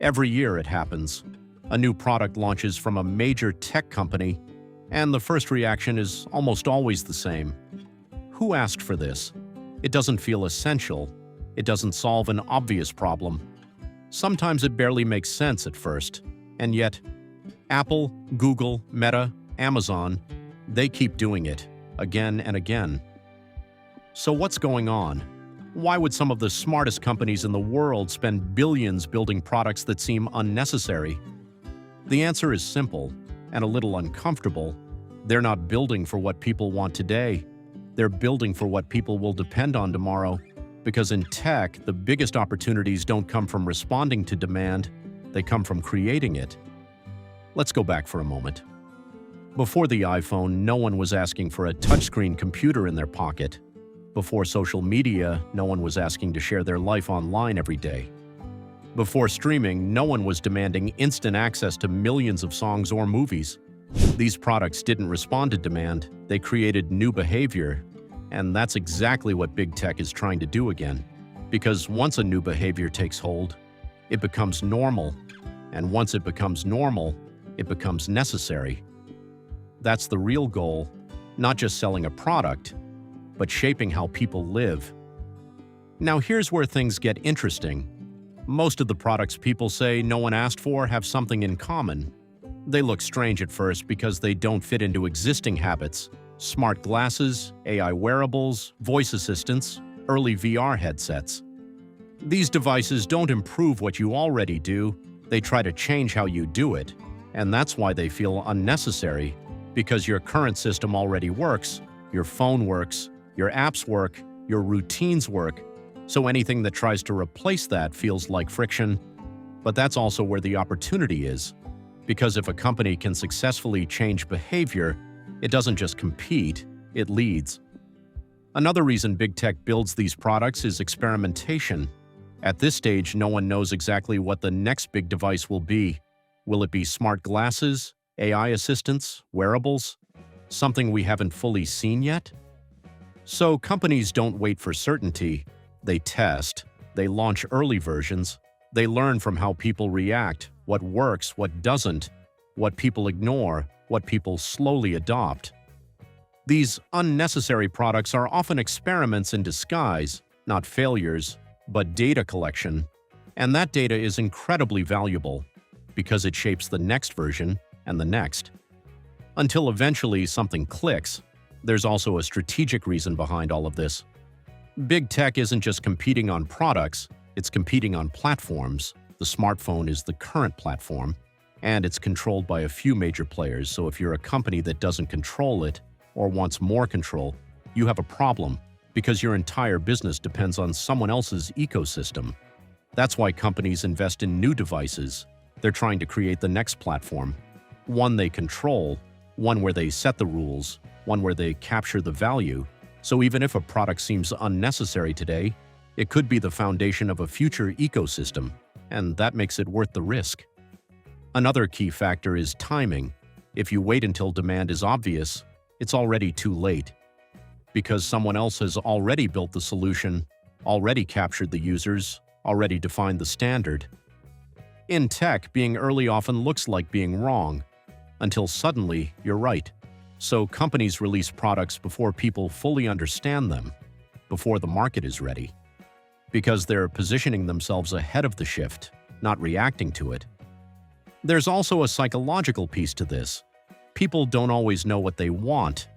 Every year it happens. A new product launches from a major tech company, and the first reaction is almost always the same. Who asked for this? It doesn't feel essential. It doesn't solve an obvious problem. Sometimes it barely makes sense at first. And yet, Apple, Google, Meta, Amazon, they keep doing it, again and again. So what's going on? Why would some of the smartest companies in the world spend billions building products that seem unnecessary? The answer is simple, and a little uncomfortable. They're not building for what people want today. They're building for what people will depend on tomorrow. Because in tech, the biggest opportunities don't come from responding to demand, they come from creating it. Let's go back for a moment. Before the iPhone, no one was asking for a touchscreen computer in their pocket. Before social media, no one was asking to share their life online every day. Before streaming, no one was demanding instant access to millions of songs or movies. These products didn't respond to demand, they created new behavior. And that's exactly what big tech is trying to do again. Because once a new behavior takes hold, it becomes normal. And once it becomes normal, it becomes necessary. That's the real goal, not just selling a product, but shaping how people live. Now here's where things get interesting. Most of the products people say no one asked for have something in common. They look strange at first because they don't fit into existing habits. Smart glasses, AI wearables, voice assistants, early VR headsets. These devices don't improve what you already do, they try to change how you do it. And that's why they feel unnecessary, because your current system already works, your phone works, your apps work, your routines work, so anything that tries to replace that feels like friction. But that's also where the opportunity is, because if a company can successfully change behavior, it doesn't just compete, it leads. Another reason big tech builds these products is experimentation. At this stage, no one knows exactly what the next big device will be. Will it be smart glasses, AI assistants, wearables? Something we haven't fully seen yet? So companies don't wait for certainty. They test, they launch early versions, they learn from how people react, what works, what doesn't, what people ignore, what people slowly adopt. These unnecessary products are often experiments in disguise, not failures, but data collection. And that data is incredibly valuable, because it shapes the next version and the next. Until eventually something clicks. There's also a strategic reason behind all of this. Big tech isn't just competing on products, it's competing on platforms. The smartphone is the current platform, and it's controlled by a few major players, so if you're a company that doesn't control it or wants more control, you have a problem, because your entire business depends on someone else's ecosystem. That's why companies invest in new devices. They're trying to create the next platform, one they control, one where they set the rules, one where they capture the value. So even if a product seems unnecessary today, it could be the foundation of a future ecosystem, and that makes it worth the risk. Another key factor is timing. If you wait until demand is obvious, it's already too late. Because someone else has already built the solution, already captured the users, already defined the standard. In tech, being early often looks like being wrong, until suddenly you're right. So companies release products before people fully understand them, before the market is ready. Because they're positioning themselves ahead of the shift, not reacting to it. There's also a psychological piece to this. People don't always know what they want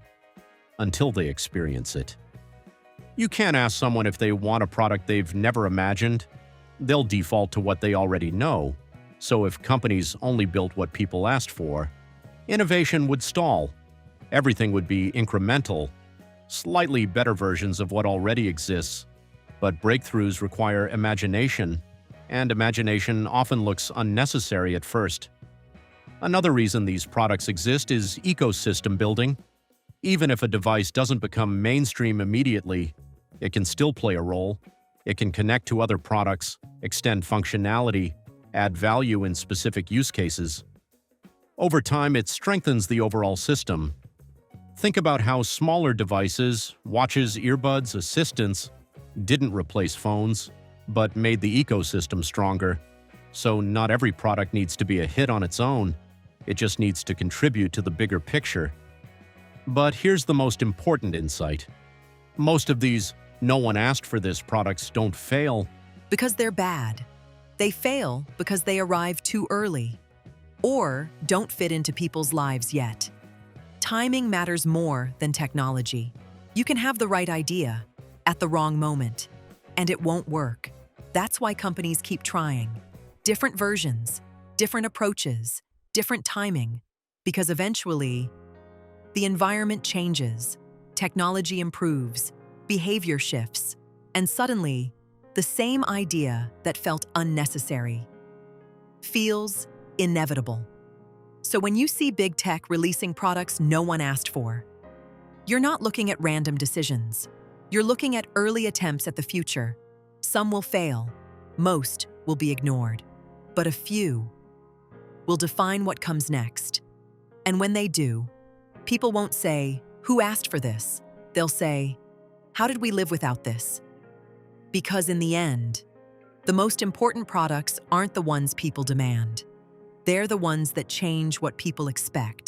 until they experience it. You can't ask someone if they want a product they've never imagined. They'll default to what they already know. So if companies only built what people asked for, innovation would stall. Everything would be incremental, slightly better versions of what already exists. But breakthroughs require imagination, and imagination often looks unnecessary at first. Another reason these products exist is ecosystem building. Even if a device doesn't become mainstream immediately, it can still play a role. It can connect to other products, extend functionality, add value in specific use cases. Over time, it strengthens the overall system. Think about how smaller devices, watches, earbuds, assistants, didn't replace phones, but made the ecosystem stronger. So not every product needs to be a hit on its own. It just needs to contribute to the bigger picture. But here's the most important insight. Most of these "no one asked for this" products don't fail. Because they're bad. They fail because they arrive too early or don't fit into people's lives yet. Timing matters more than technology. You can have the right idea at the wrong moment, and it won't work. That's why companies keep trying. Different versions, different approaches, different timing, because eventually, the environment changes, technology improves, behavior shifts, and suddenly, the same idea that felt unnecessary feels inevitable. So when you see big tech releasing products no one asked for, you're not looking at random decisions. You're looking at early attempts at the future. Some will fail, most will be ignored, but a few will define what comes next. And when they do, people won't say, "Who asked for this?" They'll say, "How did we live without this?" Because in the end, the most important products aren't the ones people demand. They're the ones that change what people expect.